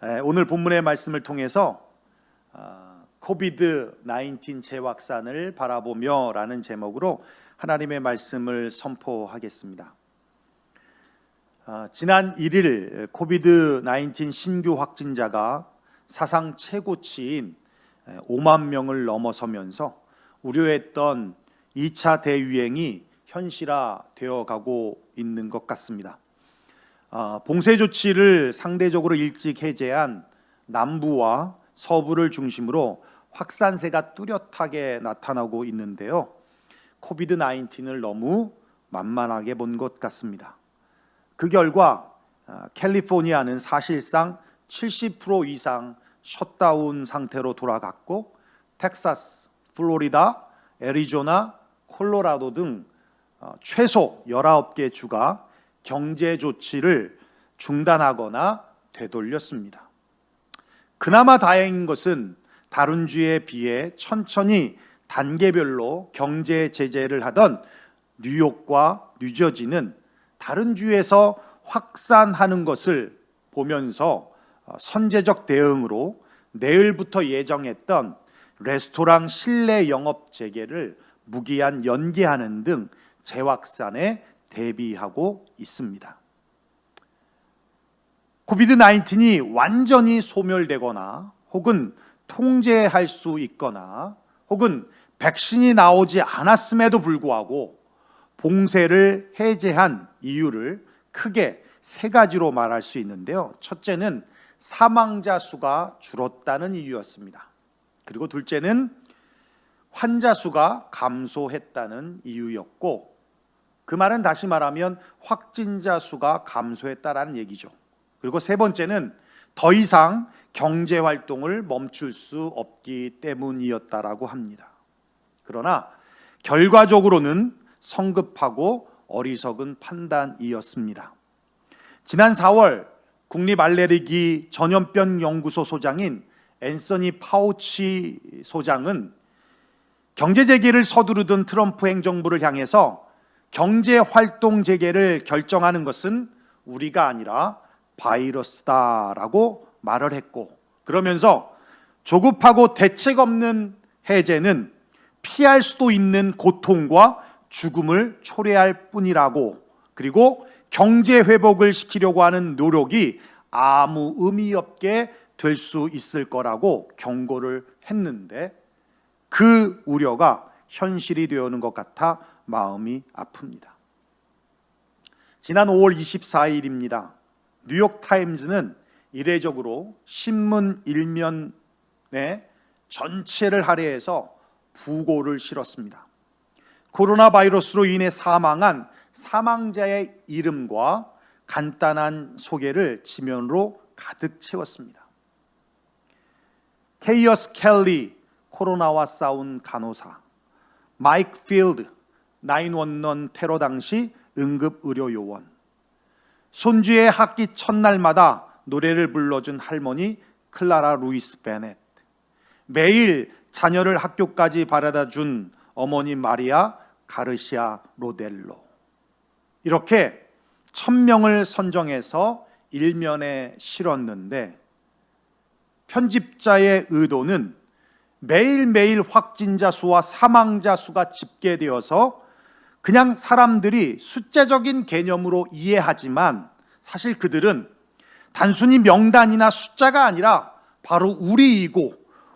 오늘 본문의 말씀을 통해서 코비드-19 재확산을 바라보며 라는 제목으로 하나님의 말씀을 선포하겠습니다. 지난 1일 코비드-19 신규 확진자가 사상 최고치인 5만 명을 넘어서면서 우려했던 2차 대유행이 현실화되어 가고 있는 것 같습니다. 봉쇄 조치를 상대적으로 일찍 해제한 남부와 서부를 중심으로 확산세가 뚜렷하게 나타나고 있는데요. 코비드-19을 너무 만만하게 본 것 같습니다. 그 결과 캘리포니아는 사실상 70% 이상 셧다운 상태로 돌아갔고, 텍사스, 플로리다, 애리조나, 콜로라도 등 최소 19개 주가 경제 조치를 중단하거나 되돌렸습니다. 그나마 다행인 것은 다른 주에 비해 천천히 단계별로 경제 제재를 하던 뉴욕과 뉴저지는 다른 주에서 확산하는 것을 보면서 선제적 대응으로 내일부터 예정했던 레스토랑 실내 영업 재개를 무기한 연기하는 등 재확산에 대비하고 있습니다. 코비드-19이 완전히 소멸되거나 혹은 통제할 수 있거나 혹은 백신이 나오지 않았음에도 불구하고 봉쇄를 해제한 이유를 크게 세 가지로 말할 수 있는데요. 첫째는 사망자 수가 줄었다는 이유였습니다. 그리고 둘째는 환자 수가 감소했다는 이유였고, 그 말은 다시 말하면 확진자 수가 감소했다라는 얘기죠. 그리고 세 번째는 더 이상 경제 활동을 멈출 수 없기 때문이었다라고 합니다. 그러나 결과적으로는 성급하고 어리석은 판단이었습니다. 지난 4월 국립알레르기 전염병 연구소 소장인 앤서니 파우치 소장은 경제 재개를 서두르던 트럼프 행정부를 향해서 경제 활동 재개를 결정하는 것은 우리가 아니라 바이러스다라고 말을 했고, 그러면서 조급하고 대책 없는 해제는 피할 수도 있는 고통과 죽음을 초래할 뿐이라고, 그리고 경제 회복을 시키려고 하는 노력이 아무 의미 없게 될 수 있을 거라고 경고를 했는데, 그 우려가 현실이 되어오는 것 같아 마음이 아픕니다. 지난 5월 24일입니다. 뉴욕타임즈는 이례적으로 신문 일면에 전체를 할애해서 부고를 실었습니다. 코로나 바이러스로 인해 사망한 사망자의 이름과 간단한 소개를 지면으로 가득 채웠습니다. 케이어스 켈리, 코로나와 싸운 간호사, 마이크 필드, 911 테러 당시 응급의료요원, 손주의 학기 첫날마다 노래를 불러준 할머니 클라라 루이스 베넷, 매일 자녀를 학교까지 바라다 준 어머니 마리아 가르시아 로델로, 이렇게 1000명을 선정해서 일면에 실었는데, 편집자의 의도는 매일매일 확진자 수와 사망자 수가 집계되어서 그냥 사람들이 숫자적인 개념으로 이해하지만, 사실 그들은 단순히 명단이나 숫자가 아니라 바로 우리이고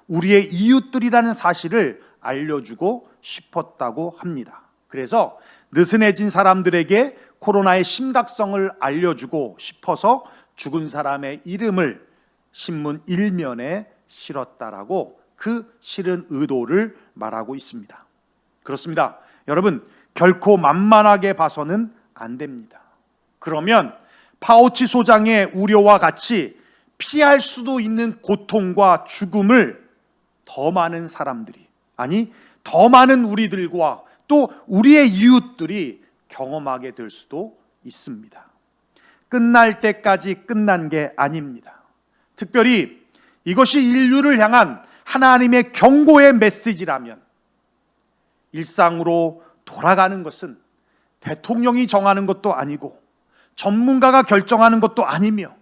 우리의 이웃들이라는 사실을 알려주고 싶었다고 합니다. 그래서 느슨해진 사람들에게 코로나의 심각성을 알려주고 싶어서 죽은 사람의 이름을 신문 일면에 실었다라고 그 실은 의도를 말하고 있습니다. 그렇습니다. 여러분, 결코 만만하게 봐서는 안 됩니다. 그러면 파우치 소장의 우려와 같이 피할 수도 있는 고통과 죽음을 더 많은 사람들이, 아니 더 많은 우리들과 또 우리의 이웃들이 경험하게 될 수도 있습니다. 끝날 때까지 끝난 게 아닙니다. 특별히 이것이 인류를 향한 하나님의 경고의 메시지라면, 일상으로 돌아가는 것은 대통령이 정하는 것도 아니고 전문가가 결정하는 것도 아니며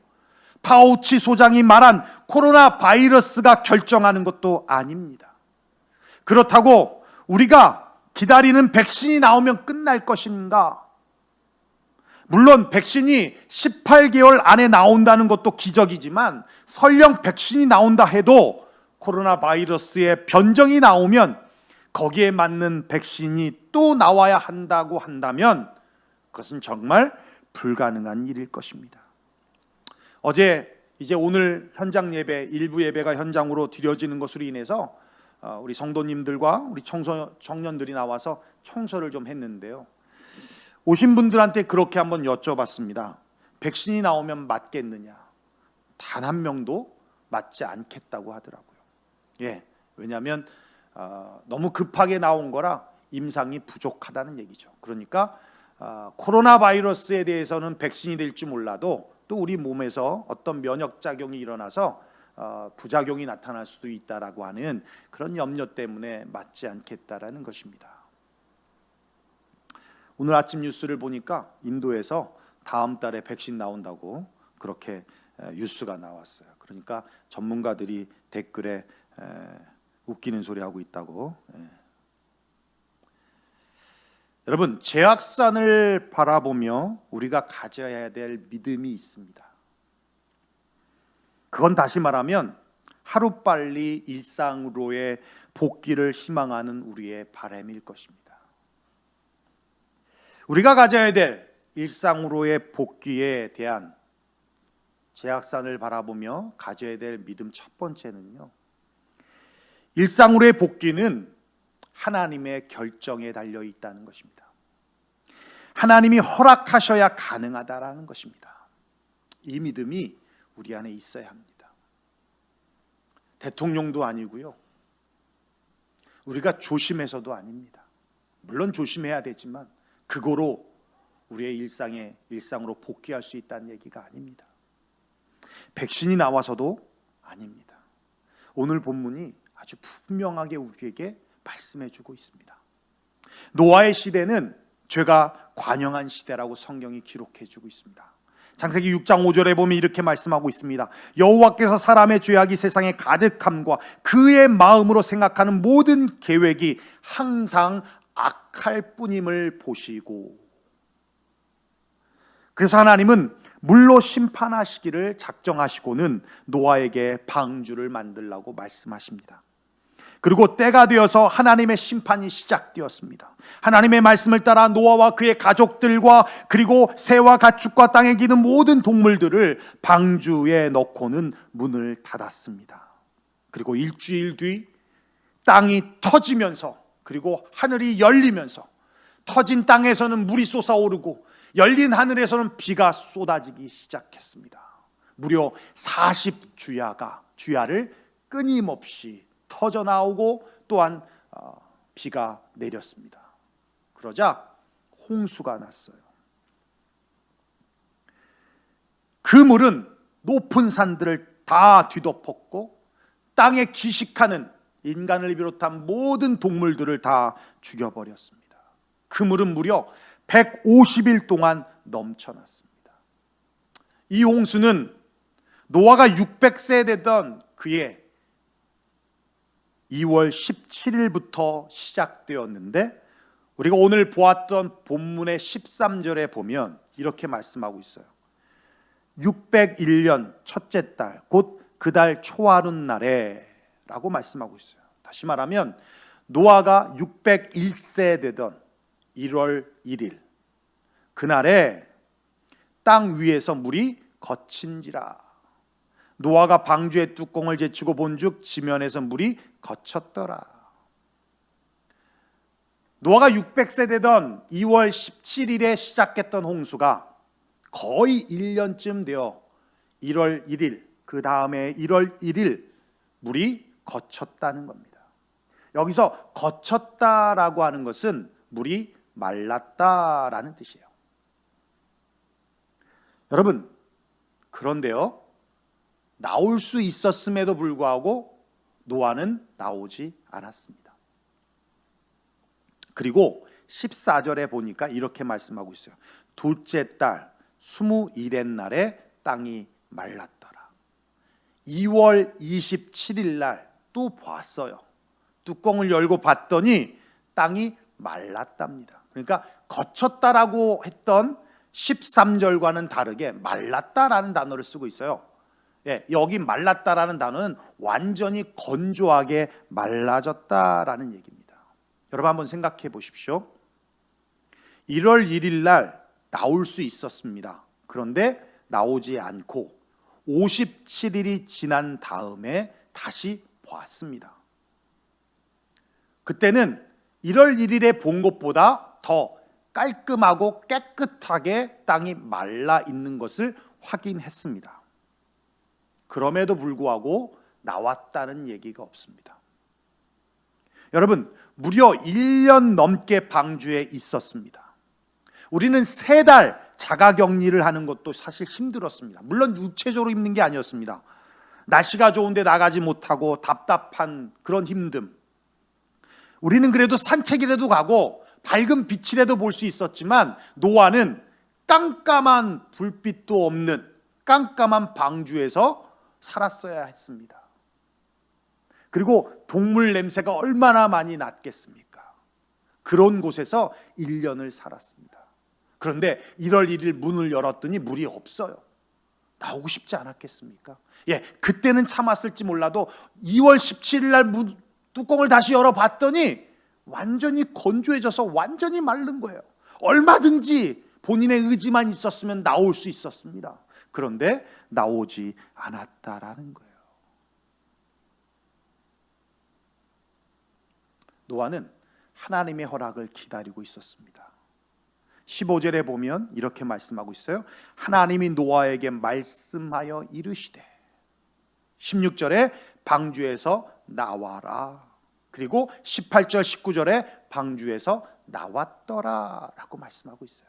파우치 소장이 말한 코로나 바이러스가 결정하는 것도 아닙니다. 그렇다고 우리가 기다리는 백신이 나오면 끝날 것인가? 물론 백신이 18개월 안에 나온다는 것도 기적이지만 설령 백신이 나온다 해도 코로나 바이러스의 변종이 나오면 거기에 맞는 백신이 또 나와야 한다고 한다면 그것은 정말 불가능한 일일 것입니다. 어제 이제 오늘 현장 예배, 일부 예배가 현장으로 드려지는 것으로 인해서 우리 성도님들과 우리 청년들이 나와서 청소를 좀 했는데요. 오신 분들한테 그렇게 한번 여쭤봤습니다. 백신이 나오면 맞겠느냐? 단 한 명도 맞지 않겠다고 하더라고요. 예, 왜냐하면 너무 급하게 나온 거라 임상이 부족하다는 얘기죠. 그러니까 코로나 바이러스에 대해서는 백신이 될지 몰라도 또 우리 몸에서 어떤 면역 작용이 일어나서 부작용이 나타날 수도 있다라고 하는 그런 염려 때문에 맞지 않겠다라는 것입니다. 오늘 아침 뉴스를 보니까 인도에서 다음 달에 백신 나온다고 그렇게 뉴스가 나왔어요. 그러니까 전문가들이 댓글에 웃기는 소리 하고 있다고. 여러분, 제약산을 바라보며 우리가 가져야 될 믿음이 있습니다. 그건 다시 말하면 하루빨리 일상으로의 복귀를 희망하는 우리의 바람일 것입니다. 우리가 가져야 될 일상으로의 복귀에 대한 제약산을 바라보며 가져야 될 믿음 첫 번째는요, 일상으로의 복귀는 하나님의 결정에 달려 있다는 것입니다. 하나님이 허락하셔야 가능하다라는 것입니다. 이 믿음이 우리 안에 있어야 합니다. 대통령도 아니고요, 우리가 조심해서도 아닙니다. 물론 조심해야 되지만 그거로 우리의 일상으로 복귀할 수 있다는 얘기가 아닙니다. 백신이 나와서도 아닙니다. 오늘 본문이 아주 분명하게 우리에게 말씀해주고 있습니다. 노아의 시대는 죄가 관영한 시대라고 성경이 기록해주고 있습니다. 창세기 6장 5절에 보면 이렇게 말씀하고 있습니다. 여호와께서 사람의 죄악이 세상에 가득함과 그의 마음으로 생각하는 모든 계획이 항상 악할 뿐임을 보시고, 그래서 하나님은 물로 심판하시기를 작정하시고는 노아에게 방주를 만들라고 말씀하십니다. 그리고 때가 되어서 하나님의 심판이 시작되었습니다. 하나님의 말씀을 따라 노아와 그의 가족들과 그리고 새와 가축과 땅에 기는 모든 동물들을 방주에 넣고는 문을 닫았습니다. 그리고 일주일 뒤 땅이 터지면서 그리고 하늘이 열리면서 터진 땅에서는 물이 솟아오르고 열린 하늘에서는 비가 쏟아지기 시작했습니다. 무려 40주야를 끊임없이 터져 나오고 또한 비가 내렸습니다. 그러자 홍수가 났어요. 그 물은 높은 산들을 다 뒤덮었고 땅에 기식하는 인간을 비롯한 모든 동물들을 다 죽여버렸습니다. 그 물은 무려 150일 동안 넘쳐났습니다. 이 홍수는 노아가 600세 되던 그의 2월 17일부터 시작되었는데 우리가 오늘 보았던 본문의 13절에 보면 이렇게 말씀하고 있어요. 601년 첫째 달 곧 그 달 초하룻날에 라고 말씀하고 있어요. 다시 말하면 노아가 601세 되던 1월 1일 그날에 땅 위에서 물이 거친지라. 노아가 방주의 뚜껑을 제치고 본즉 지면에서 물이 거쳤더라. 노아가 600세 되던 2월 17일에 시작했던 홍수가 거의 1년쯤 되어 1월 1일 그 다음에 1월 1일 물이 거쳤다는 겁니다. 여기서 거쳤다라고 하는 것은 물이 말랐다라는 뜻이에요. 여러분, 그런데요, 나올 수 있었음에도 불구하고 노아는 나오지 않았습니다. 그리고 14절에 보니까 이렇게 말씀하고 있어요. 둘째 달 21의 날에 땅이 말랐더라. 2월 27일 날 또 봤어요. 뚜껑을 열고 봤더니 땅이 말랐답니다. 그러니까 거쳤다라고 했던 13절과는 다르게 말랐다라는 단어를 쓰고 있어요. 예, 여기 말랐다라는 단어는 완전히 건조하게 말라졌다라는 얘기입니다. 여러분 한번 생각해 보십시오. 1월 1일 날 나올 수 있었습니다. 그런데 나오지 않고 57일이 지난 다음에 다시 보았습니다. 그때는 1월 1일에 본 것보다 더 깔끔하고 깨끗하게 땅이 말라 있는 것을 확인했습니다. 그럼에도 불구하고 나왔다는 얘기가 없습니다. 여러분, 무려 1년 넘게 방주에 있었습니다. 우리는 3달 자가격리를 하는 것도 사실 힘들었습니다. 물론 육체적으로 힘든 게 아니었습니다. 날씨가 좋은데 나가지 못하고 답답한 그런 힘듦. 우리는 그래도 산책이라도 가고 밝은 빛이라도 볼 수 있었지만 노아는 깜깜한 불빛도 없는 깜깜한 방주에서 살았어야 했습니다. 그리고 동물 냄새가 얼마나 많이 났겠습니까? 그런 곳에서 1년을 살았습니다. 그런데 1월 1일 문을 열었더니 물이 없어요. 나오고 싶지 않았겠습니까? 예, 그때는 참았을지 몰라도 2월 17일 날 뚜껑을 다시 열어봤더니 완전히 건조해져서 완전히 마른 거예요. 얼마든지 본인의 의지만 있었으면 나올 수 있었습니다. 그런데 나오지 않았다라는 거예요. 노아는 하나님의 허락을 기다리고 있었습니다. 15절에 보면 이렇게 말씀하고 있어요. 하나님이 노아에게 말씀하여 이르시되 16절에 방주에서 나와라. 그리고 18절 19절에 방주에서 나왔더라 라고 말씀하고 있어요.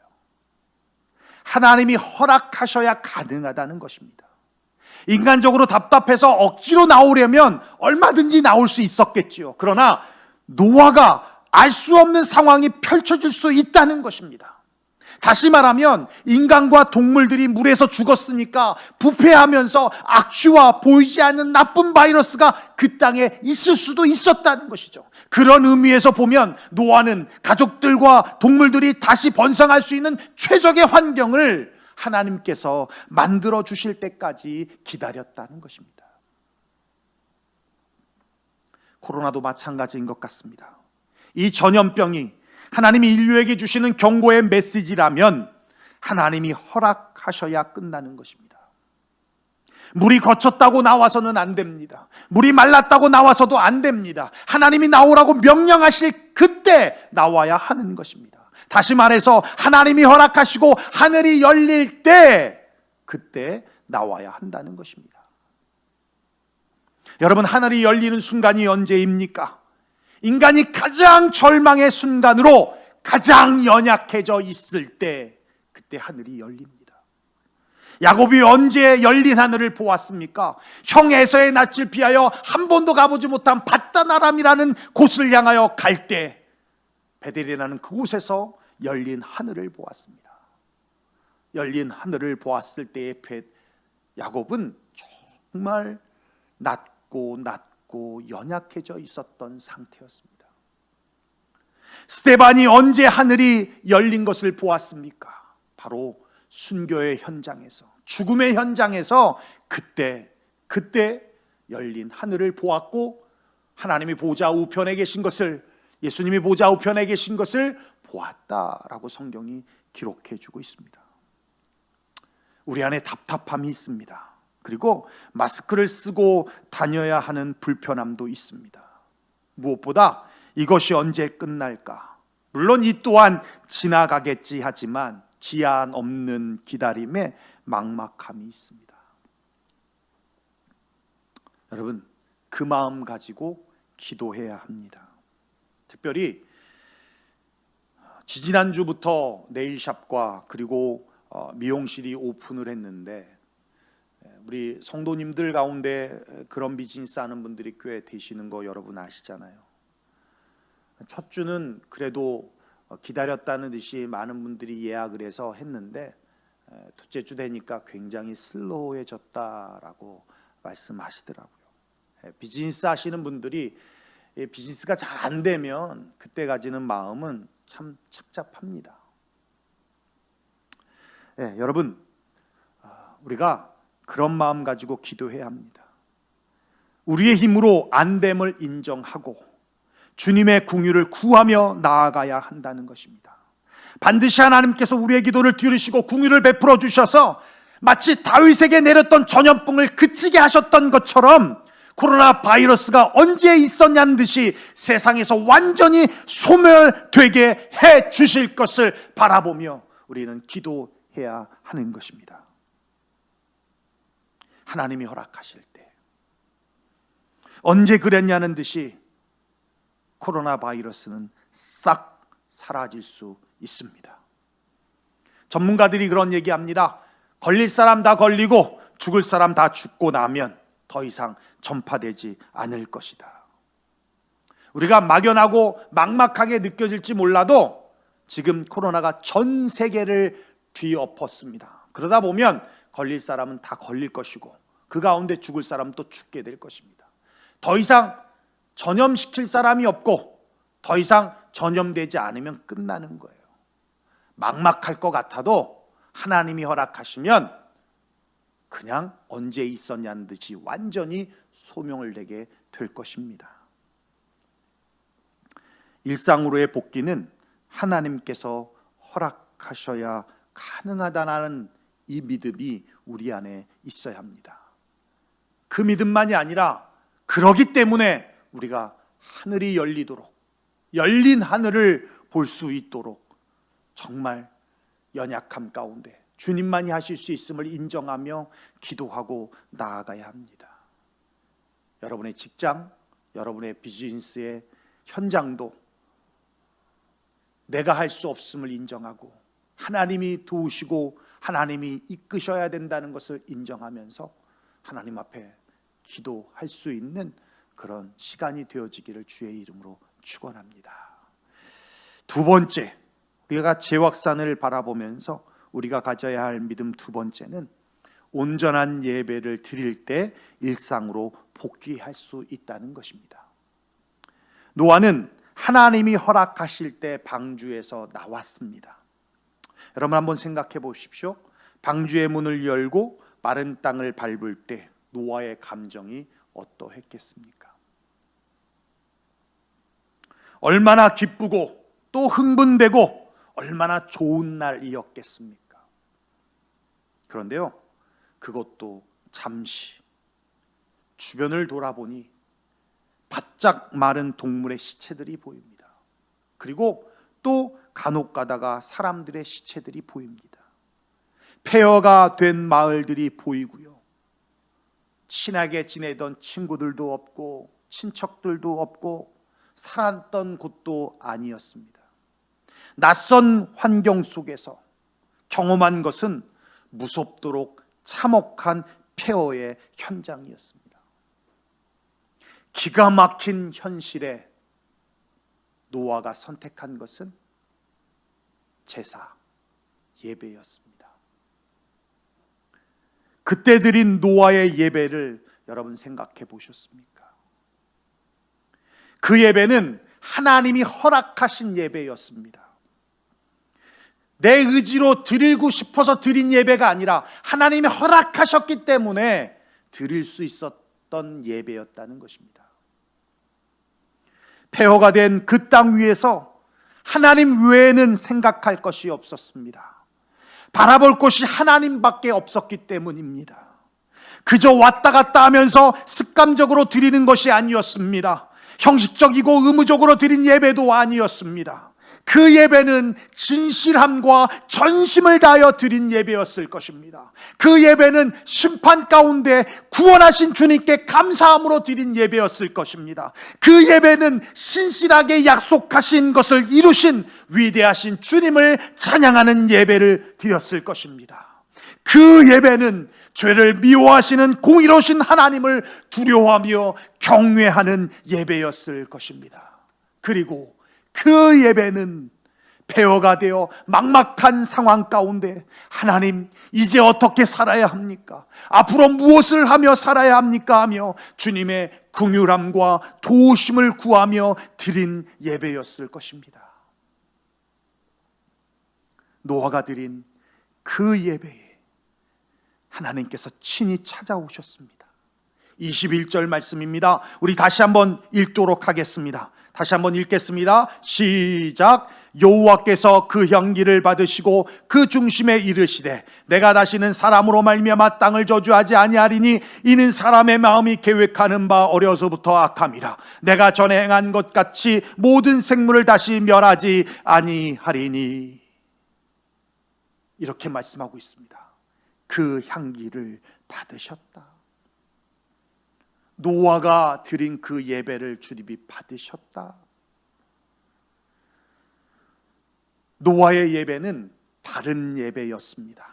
하나님이 허락하셔야 가능하다는 것입니다. 인간적으로 답답해서 억지로 나오려면 얼마든지 나올 수 있었겠지요. 그러나 노아가 알 수 없는 상황이 펼쳐질 수 있다는 것입니다. 다시 말하면 인간과 동물들이 물에서 죽었으니까 부패하면서 악취와 보이지 않는 나쁜 바이러스가 그 땅에 있을 수도 있었다는 것이죠. 그런 의미에서 보면 노아는 가족들과 동물들이 다시 번성할 수 있는 최적의 환경을 하나님께서 만들어 주실 때까지 기다렸다는 것입니다. 코로나도 마찬가지인 것 같습니다. 이 전염병이 하나님이 인류에게 주시는 경고의 메시지라면 하나님이 허락하셔야 끝나는 것입니다. 물이 거쳤다고 나와서는 안 됩니다. 물이 말랐다고 나와서도 안 됩니다. 하나님이 나오라고 명령하실 그때 나와야 하는 것입니다. 다시 말해서 하나님이 허락하시고 하늘이 열릴 때 그때 나와야 한다는 것입니다. 여러분, 하늘이 열리는 순간이 언제입니까? 인간이 가장 절망의 순간으로 가장 연약해져 있을 때 그때 하늘이 열립니다. 야곱이 언제 열린 하늘을 보았습니까? 형 에서의 낯을 피하여 한 번도 가보지 못한 밧다나람이라는 곳을 향하여 갈 때 베델이라는 그곳에서 열린 하늘을 보았습니다. 열린 하늘을 보았을 때의 야곱은 정말 낮고 연약해져 있었던 상태였습니다. 스데반이 언제 하늘이 열린 것을 보았습니까? 바로 순교의 현장에서, 죽음의 현장에서 그때 열린 하늘을 보았고 하나님이 보좌 우편에 계신 것을, 예수님이 보좌 우편에 계신 것을 보았다라고 성경이 기록해 주고 있습니다. 우리 안에 답답함이 있습니다. 그리고 마스크를 쓰고 다녀야 하는 불편함도 있습니다. 무엇보다 이것이 언제 끝날까? 물론 이 또한 지나가겠지 하지만 기한 없는 기다림에 막막함이 있습니다. 여러분, 그 마음 가지고 기도해야 합니다. 특별히 지지난주부터 네일샵과 그리고 미용실이 오픈을 했는데 우리 성도님들 가운데 그런 비즈니스 하는 분들이 꽤 되시는 거 여러분 아시잖아요. 첫 주는 그래도 기다렸다는 듯이 많은 분들이 예약을 해서 했는데 둘째 주 되니까 굉장히 슬로우해졌다라고 말씀하시더라고요. 비즈니스 하시는 분들이 비즈니스가 잘 안 되면 그때 가지는 마음은 참 착잡합니다. 여러분, 우리가 그런 마음 가지고 기도해야 합니다. 우리의 힘으로 안 됨을 인정하고 주님의 궁유를 구하며 나아가야 한다는 것입니다. 반드시 하나님께서 우리의 기도를 들으시고 궁유를 베풀어 주셔서 마치 다윗에게 내렸던 전염병을 그치게 하셨던 것처럼 코로나 바이러스가 언제 있었냐는 듯이 세상에서 완전히 소멸되게 해 주실 것을 바라보며 우리는 기도해야 하는 것입니다. 하나님이 허락하실 때 언제 그랬냐는 듯이 코로나 바이러스는 싹 사라질 수 있습니다. 전문가들이 그런 얘기합니다. 걸릴 사람 다 걸리고 죽을 사람 다 죽고 나면 더 이상 전파되지 않을 것이다. 우리가 막연하고 막막하게 느껴질지 몰라도 지금 코로나가 전 세계를 뒤엎었습니다. 그러다 보면 걸릴 사람은 다 걸릴 것이고 그 가운데 죽을 사람은 또 죽게 될 것입니다. 더 이상 전염시킬 사람이 없고 더 이상 전염되지 않으면 끝나는 거예요. 막막할 것 같아도 하나님이 허락하시면 그냥 언제 있었냐는 듯이 완전히 소명을 내게 될 것입니다. 일상으로의 복귀는 하나님께서 허락하셔야 가능하다는 이 믿음이 우리 안에 있어야 합니다. 그 믿음만이 아니라 그러기 때문에 우리가 하늘이 열리도록, 열린 하늘을 볼 수 있도록 정말 연약함 가운데 주님만이 하실 수 있음을 인정하며 기도하고 나아가야 합니다. 여러분의 직장, 여러분의 비즈니스의 현장도 내가 할 수 없음을 인정하고 하나님이 도우시고 하나님이 이끄셔야 된다는 것을 인정하면서 하나님 앞에 기도할 수 있는 그런 시간이 되어지기를 주의 이름으로 축원합니다. 두 번째, 우리가 제확산을 바라보면서 우리가 가져야 할 믿음 두 번째는 온전한 예배를 드릴 때 일상으로 복귀할 수 있다는 것입니다. 노아는 하나님이 허락하실 때 방주에서 나왔습니다. 여러분 한번 생각해 보십시오. 방주의 문을 열고 마른 땅을 밟을 때 노아의 감정이 어떠했겠습니까? 얼마나 기쁘고 또 흥분되고 얼마나 좋은 날이었겠습니까? 그런데요, 그것도 잠시 주변을 돌아보니 바짝 마른 동물의 시체들이 보입니다. 그리고 또 간혹 가다가 사람들의 시체들이 보입니다. 폐허가 된 마을들이 보이고요. 친하게 지내던 친구들도 없고 친척들도 없고 살았던 곳도 아니었습니다. 낯선 환경 속에서 경험한 것은 무섭도록 참혹한 폐허의 현장이었습니다. 기가 막힌 현실에 노아가 선택한 것은 제사, 예배였습니다. 그때 드린 노아의 예배를 여러분 생각해 보셨습니까? 그 예배는 하나님이 허락하신 예배였습니다. 내 의지로 드리고 싶어서 드린 예배가 아니라 하나님이 허락하셨기 때문에 드릴 수 있었던 예배였다는 것입니다. 폐허가 된 그 땅 위에서 하나님 외에는 생각할 것이 없었습니다. 바라볼 곳이 하나님밖에 없었기 때문입니다. 그저 왔다 갔다 하면서 습관적으로 드리는 것이 아니었습니다. 형식적이고 의무적으로 드린 예배도 아니었습니다. 그 예배는 진실함과 전심을 다하여 드린 예배였을 것입니다. 그 예배는 심판 가운데 구원하신 주님께 감사함으로 드린 예배였을 것입니다. 그 예배는 신실하게 약속하신 것을 이루신 위대하신 주님을 찬양하는 예배를 드렸을 것입니다. 그 예배는 죄를 미워하시는 공의로우신 하나님을 두려워하며 경외하는 예배였을 것입니다. 그리고 그 예배는 폐허가 되어 막막한 상황 가운데 하나님, 이제 어떻게 살아야 합니까? 앞으로 무엇을 하며 살아야 합니까? 하며 주님의 긍휼함과 도우심을 구하며 드린 예배였을 것입니다. 노아가 드린 그 예배에 하나님께서 친히 찾아오셨습니다. 21절 말씀입니다. 우리 다시 한번 읽도록 하겠습니다. 다시 한번 읽겠습니다. 시작. 여호와께서 그 향기를 받으시고 그 중심에 이르시되 내가 다시는 사람으로 말미암아 땅을 저주하지 아니하리니 이는 사람의 마음이 계획하는 바 어려서부터 악함이라. 내가 전에 행한 것 같이 모든 생물을 다시 멸하지 아니하리니. 이렇게 말씀하고 있습니다. 그 향기를 받으셨다. 노아가 드린 그 예배를 주님이 받으셨다. 노아의 예배는 바른 예배였습니다.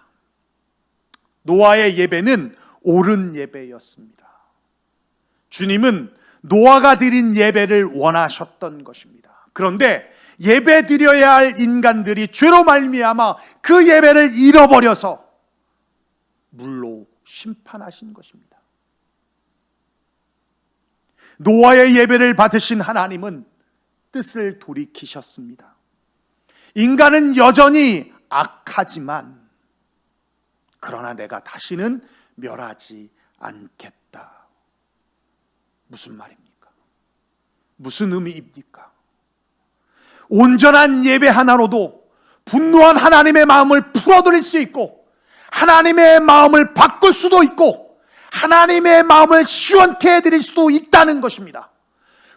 노아의 예배는 옳은 예배였습니다. 주님은 노아가 드린 예배를 원하셨던 것입니다. 그런데 예배 드려야 할 인간들이 죄로 말미암아 그 예배를 잃어버려서 물로 심판하신 것입니다. 노아의 예배를 받으신 하나님은 뜻을 돌이키셨습니다. 인간은 여전히 악하지만 그러나 내가 다시는 멸하지 않겠다. 무슨 말입니까? 무슨 의미입니까? 온전한 예배 하나로도 분노한 하나님의 마음을 풀어드릴 수 있고 하나님의 마음을 바꿀 수도 있고 하나님의 마음을 시원케 해드릴 수도 있다는 것입니다.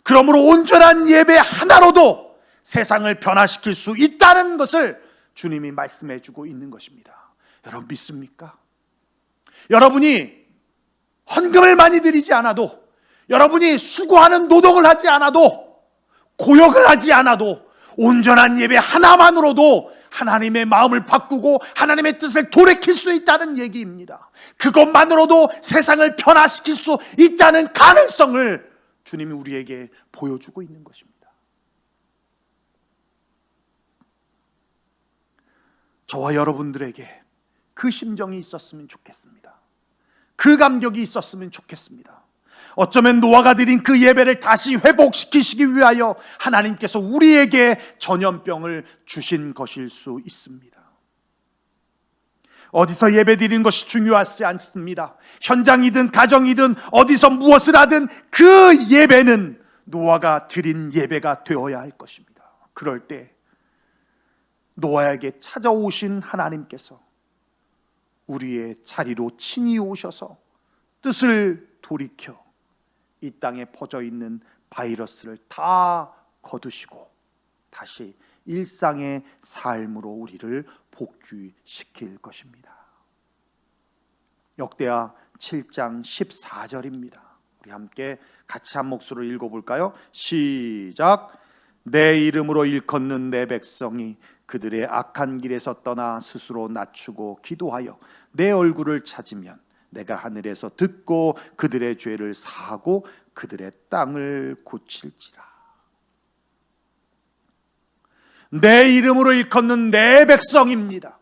그러므로 온전한 예배 하나로도 세상을 변화시킬 수 있다는 것을 주님이 말씀해 주고 있는 것입니다. 여러분 믿습니까? 여러분이 헌금을 많이 드리지 않아도, 여러분이 수고하는 노동을 하지 않아도, 고역을 하지 않아도 온전한 예배 하나만으로도 하나님의 마음을 바꾸고 하나님의 뜻을 돌이킬 수 있다는 얘기입니다. 그것만으로도 세상을 변화시킬 수 있다는 가능성을 주님이 우리에게 보여주고 있는 것입니다. 저와 여러분들에게 그 심정이 있었으면 좋겠습니다. 그 감격이 있었으면 좋겠습니다. 어쩌면 노아가 드린 그 예배를 다시 회복시키시기 위하여 하나님께서 우리에게 전염병을 주신 것일 수 있습니다. 어디서 예배 드리는 것이 중요하지 않습니다. 현장이든 가정이든 어디서 무엇을 하든 그 예배는 노아가 드린 예배가 되어야 할 것입니다. 그럴 때 노아에게 찾아오신 하나님께서 우리의 자리로 친히 오셔서 뜻을 돌이켜 이 땅에 퍼져 있는 바이러스를 다 거두시고 다시 일상의 삶으로 우리를 복귀시킬 것입니다. 역대하 7장 14절입니다. 우리 함께 같이 한 목소리로 읽어볼까요? 시작. 내 이름으로 일컫는 내 백성이 그들의 악한 길에서 떠나 스스로 낮추고 기도하여 내 얼굴을 찾으면 내가 하늘에서 듣고 그들의 죄를 사하고 그들의 땅을 고칠지라. 내 이름으로 일컫는 내 백성입니다.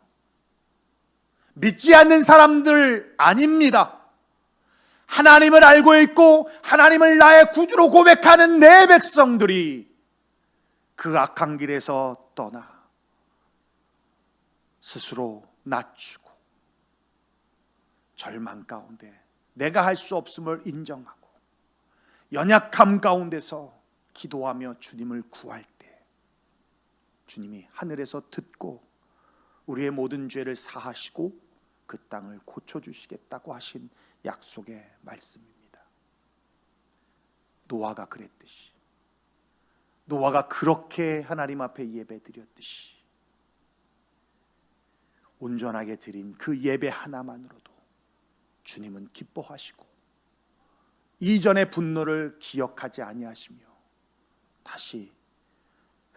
믿지 않는 사람들 아닙니다. 하나님을 알고 있고 하나님을 나의 구주로 고백하는 내 백성들이 그 악한 길에서 떠나 스스로 낮추고 절망 가운데 내가 할 수 없음을 인정하고 연약함 가운데서 기도하며 주님을 구할 때 주님이 하늘에서 듣고 우리의 모든 죄를 사하시고 그 땅을 고쳐주시겠다고 하신 약속의 말씀입니다. 노아가 그랬듯이, 노아가 그렇게 하나님 앞에 예배드렸듯이 온전하게 드린 그 예배 하나만으로도 주님은 기뻐하시고 이전의 분노를 기억하지 아니하시며 다시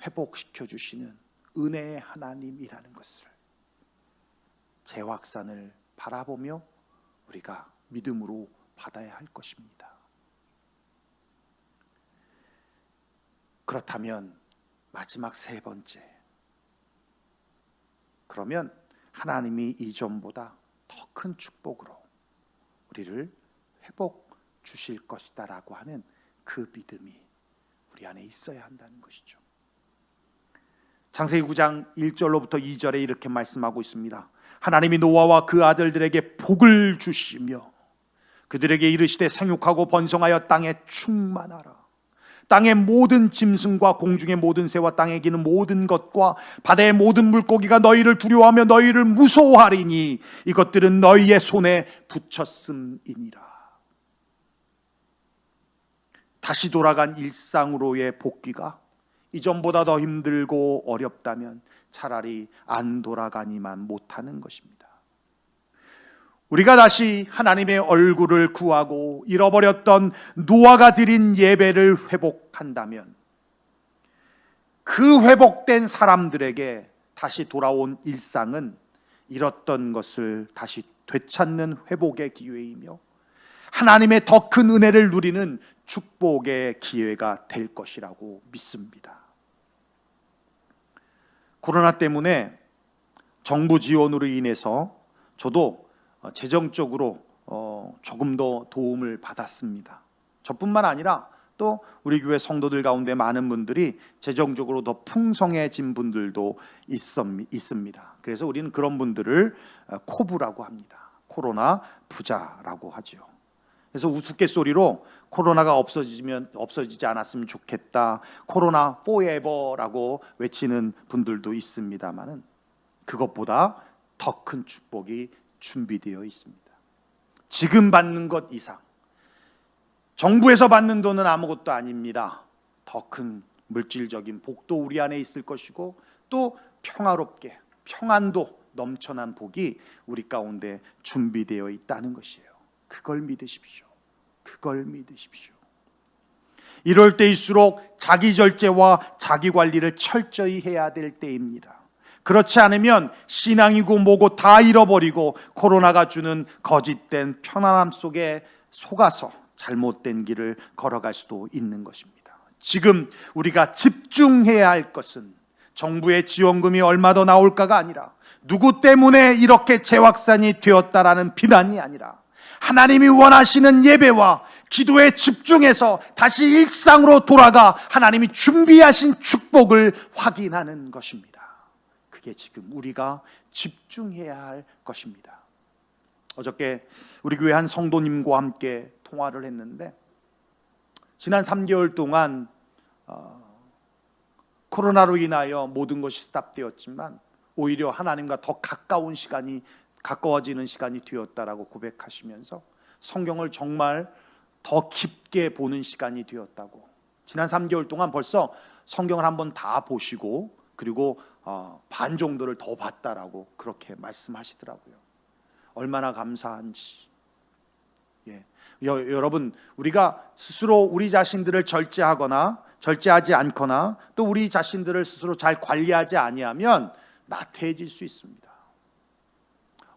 회복시켜 주시는 은혜의 하나님이라는 것을 재확산을 바라보며 우리가 믿음으로 받아야 할 것입니다. 그렇다면 마지막 세 번째, 그러면 하나님이 이전보다 더 큰 축복으로 우리를 회복 주실 것이다 라고 하는 그 믿음이 우리 안에 있어야 한다는 것이죠. 창세기 9장 1절로부터 2절에 이렇게 말씀하고 있습니다. 하나님이 노아와 그 아들들에게 복을 주시며 그들에게 이르시되 생육하고 번성하여 땅에 충만하라. 땅의 모든 짐승과 공중의 모든 새와 땅에 기는 모든 것과 바다의 모든 물고기가 너희를 두려워하며 너희를 무서워하리니 이것들은 너희의 손에 붙였음이니라. 다시 돌아간 일상으로의 복귀가 이전보다 더 힘들고 어렵다면 차라리 안 돌아가니만 못하는 것입니다. 우리가 다시 하나님의 얼굴을 구하고 잃어버렸던 노아가 드린 예배를 회복한다면 그 회복된 사람들에게 다시 돌아온 일상은 잃었던 것을 다시 되찾는 회복의 기회이며 하나님의 더 큰 은혜를 누리는 축복의 기회가 될 것이라고 믿습니다. 코로나 때문에 정부 지원으로 인해서 저도 재정적으로 조금 더 도움을 받았습니다. 저뿐만 아니라 또 우리 교회 성도들 가운데 많은 분들이 재정적으로 더 풍성해진 분들도 있습니다. 그래서 우리는 그런 분들을 코부라고 합니다. 코로나 부자라고 하죠. 그래서 우스갯소리로 코로나가 없어지지 않았으면 좋겠다, 코로나 포에버라고 외치는 분들도 있습니다만은 그것보다 더 큰 축복이 준비되어 있습니다. 지금 받는 것 이상, 정부에서 받는 돈은 아무것도 아닙니다. 더 큰 물질적인 복도 우리 안에 있을 것이고 또 평화롭게 평안도 넘쳐난 복이 우리 가운데 준비되어 있다는 것이에요. 그걸 믿으십시오. 그걸 믿으십시오. 이럴 때일수록 자기 절제와 자기 관리를 철저히 해야 될 때입니다. 그렇지 않으면 신앙이고 뭐고 다 잃어버리고 코로나가 주는 거짓된 편안함 속에 속아서 잘못된 길을 걸어갈 수도 있는 것입니다. 지금 우리가 집중해야 할 것은 정부의 지원금이 얼마 더 나올까가 아니라 누구 때문에 이렇게 재확산이 되었다라는 비난이 아니라 하나님이 원하시는 예배와 기도에 집중해서 다시 일상으로 돌아가 하나님이 준비하신 축복을 확인하는 것입니다. 그게 지금 우리가 집중해야 할 것입니다. 어저께 우리 교회 한 성도님과 함께 통화를 했는데 지난 3개월 동안 코로나로 인하여 모든 것이 스탑되었지만 오히려 하나님과 더 가까워지는 시간이 되었다라고 고백하시면서 성경을 정말 더 깊게 보는 시간이 되었다고, 지난 3개월 동안 벌써 성경을 한번 다 보시고 그리고 반 정도를 더 봤다라고 그렇게 말씀하시더라고요. 얼마나 감사한지. 여러분, 우리가 스스로 우리 자신들을 절제하지 않거나 또 우리 자신들을 스스로 잘 관리하지 아니하면 나태해질 수 있습니다.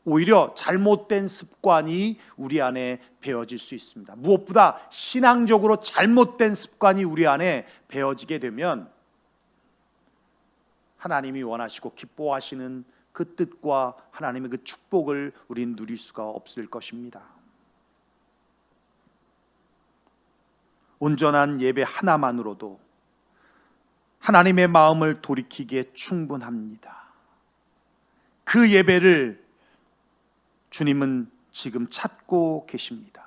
오히려 잘못된 습관이 우리 안에 배어질 수 있습니다. 무엇보다 신앙적으로 잘못된 습관이 우리 안에 배어지게 되면 하나님이 원하시고 기뻐하시는 그 뜻과 하나님의 그 축복을 우리는 누릴 수가 없을 것입니다. 온전한 예배 하나만으로도 하나님의 마음을 돌이키기에 충분합니다. 그 예배를 주님은 지금 찾고 계십니다.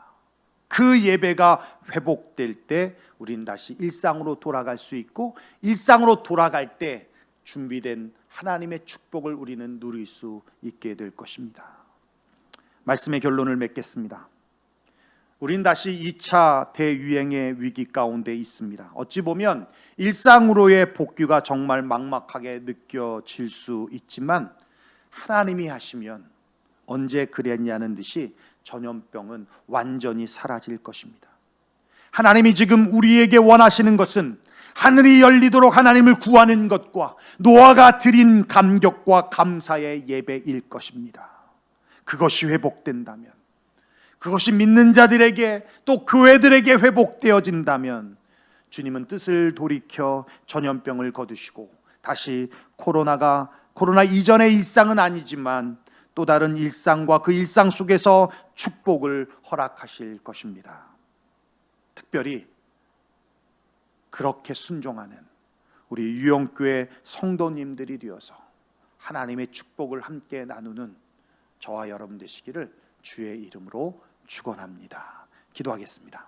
그 예배가 회복될 때 우리는 다시 일상으로 돌아갈 수 있고 일상으로 돌아갈 때 준비된 하나님의 축복을 우리는 누릴 수 있게 될 것입니다. 말씀의 결론을 맺겠습니다. 우린 다시 2차 대유행의 위기 가운데 있습니다. 어찌 보면 일상으로의 복귀가 정말 막막하게 느껴질 수 있지만 하나님이 하시면 언제 그랬냐는 듯이 전염병은 완전히 사라질 것입니다. 하나님이 지금 우리에게 원하시는 것은 하늘이 열리도록 하나님을 구하는 것과 노아가 드린 감격과 감사의 예배일 것입니다. 그것이 회복된다면, 그것이 믿는 자들에게 또 교회들에게 회복되어진다면 주님은 뜻을 돌이켜 전염병을 거두시고 다시 코로나가 코로나 이전의 일상은 아니지만 또 다른 일상과 그 일상 속에서 축복을 허락하실 것입니다. 특별히 그렇게 순종하는 우리 유영교회 성도님들이 되어서 하나님의 축복을 함께 나누는 저와 여러분 되시기를 주의 이름으로 축원합니다. 기도하겠습니다.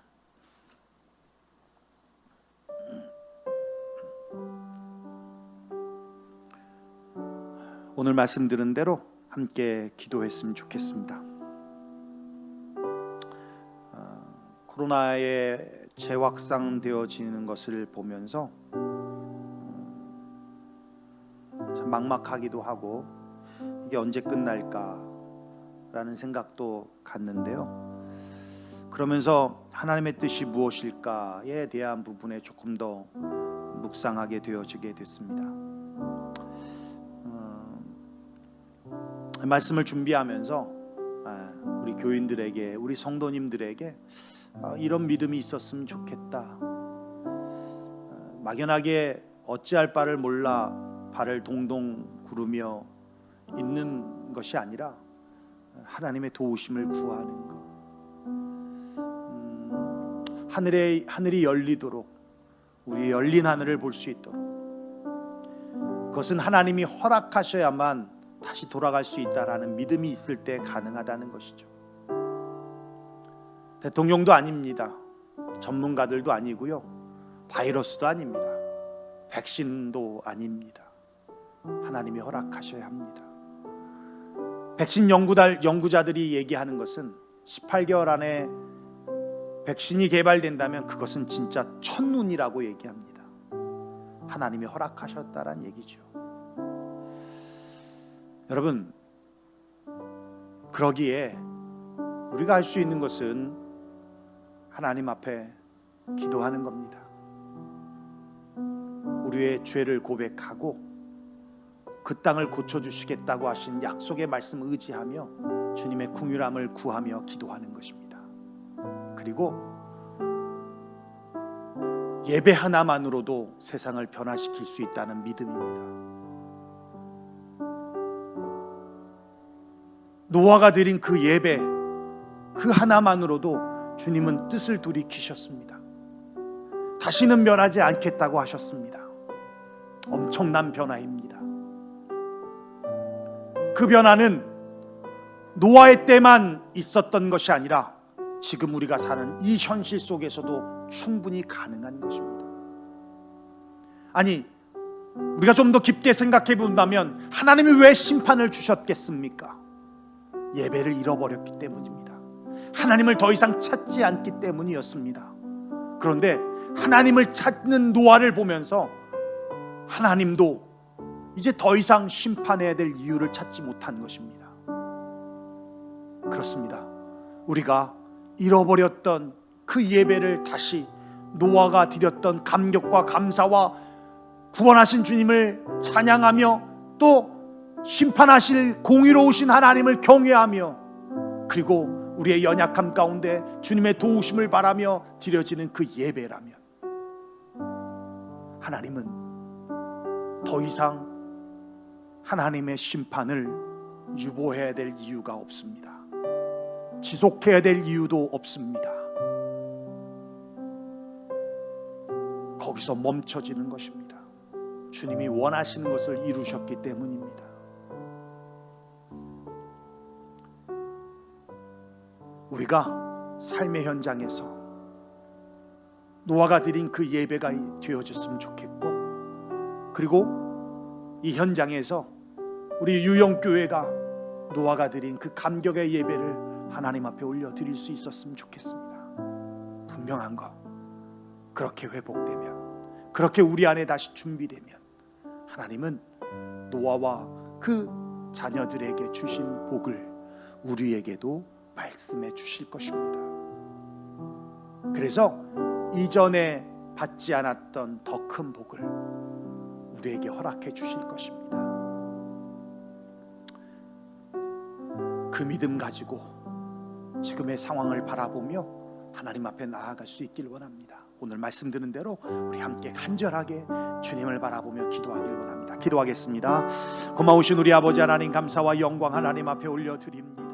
오늘 말씀 들은 대로 함께 기도했으면 좋겠습니다. 코로나에 재확산되어지는 것을 보면서 참 막막하기도 하고 이게 언제 끝날까라는 생각도 갔는데요. 그러면서 하나님의 뜻이 무엇일까에 대한 부분에 조금 더 묵상하게 되어지게 됐습니다. 말씀을 준비하면서 우리 교인들에게, 우리 성도님들에게 이런 믿음이 있었으면 좋겠다. 막연하게 어찌할 바를 몰라 발을 동동 구르며 있는 것이 아니라 하나님의 도우심을 구하는 것. 하늘이 열리도록, 우리 열린 하늘을 볼 수 있도록, 그것은 하나님이 허락하셔야만 다시 돌아갈 수 있다라는 믿음이 있을 때 가능하다는 것이죠. 대통령도 아닙니다. 전문가들도 아니고요. 바이러스도 아닙니다. 백신도 아닙니다. 하나님이 허락하셔야 합니다. 백신 연구자들이 얘기하는 것은 18개월 안에 백신이 개발된다면 그것은 진짜 첫눈이라고 얘기합니다. 하나님이 허락하셨다란 얘기죠. 여러분, 그러기에 우리가 할 수 있는 것은 하나님 앞에 기도하는 겁니다. 우리의 죄를 고백하고 그 땅을 고쳐주시겠다고 하신 약속의 말씀을 의지하며 주님의 긍휼함을 구하며 기도하는 것입니다. 그리고 예배 하나만으로도 세상을 변화시킬 수 있다는 믿음입니다. 노아가 드린 그 예배, 그 하나만으로도 주님은 뜻을 돌이키셨습니다. 다시는 멸하지 않겠다고 하셨습니다. 엄청난 변화입니다. 그 변화는 노아의 때만 있었던 것이 아니라 지금 우리가 사는 이 현실 속에서도 충분히 가능한 것입니다. 아니, 우리가 좀 더 깊게 생각해 본다면 하나님이 왜 심판을 주셨겠습니까? 예배를 잃어버렸기 때문입니다. 하나님을 더 이상 찾지 않기 때문이었습니다. 그런데 하나님을 찾는 노아를 보면서 하나님도 이제 더 이상 심판해야 될 이유를 찾지 못한 것입니다. 그렇습니다. 우리가 잃어버렸던 그 예배를 다시 노아가 드렸던 감격과 감사와 구원하신 주님을 찬양하며 또 심판하실 공의로우신 하나님을 경외하며 그리고 우리의 연약함 가운데 주님의 도우심을 바라며 드려지는 그 예배라면 하나님은 더 이상 하나님의 심판을 유보해야 될 이유가 없습니다. 지속해야 될 이유도 없습니다. 거기서 멈춰지는 것입니다. 주님이 원하시는 것을 이루셨기 때문입니다. 우리가 삶의 현장에서 노아가 드린 그 예배가 되어졌으면 좋겠고, 그리고 이 현장에서 우리 유영교회가 노아가 드린 그 감격의 예배를 하나님 앞에 올려드릴 수 있었으면 좋겠습니다. 분명한 것, 그렇게 회복되면, 그렇게 우리 안에 다시 준비되면 하나님은 노아와 그 자녀들에게 주신 복을 우리에게도 말씀해 주실 것입니다. 그래서 이전에 받지 않았던 더 큰 복을 우리에게 허락해 주실 것입니다. 그 믿음 가지고 지금의 상황을 바라보며 하나님 앞에 나아갈 수 있길 원합니다. 오늘 말씀 드린 대로 우리 함께 간절하게 주님을 바라보며 기도하길 원합니다. 기도하겠습니다. 고마우신 우리 아버지 하나님, 감사와 영광 하나님 앞에 올려드립니다.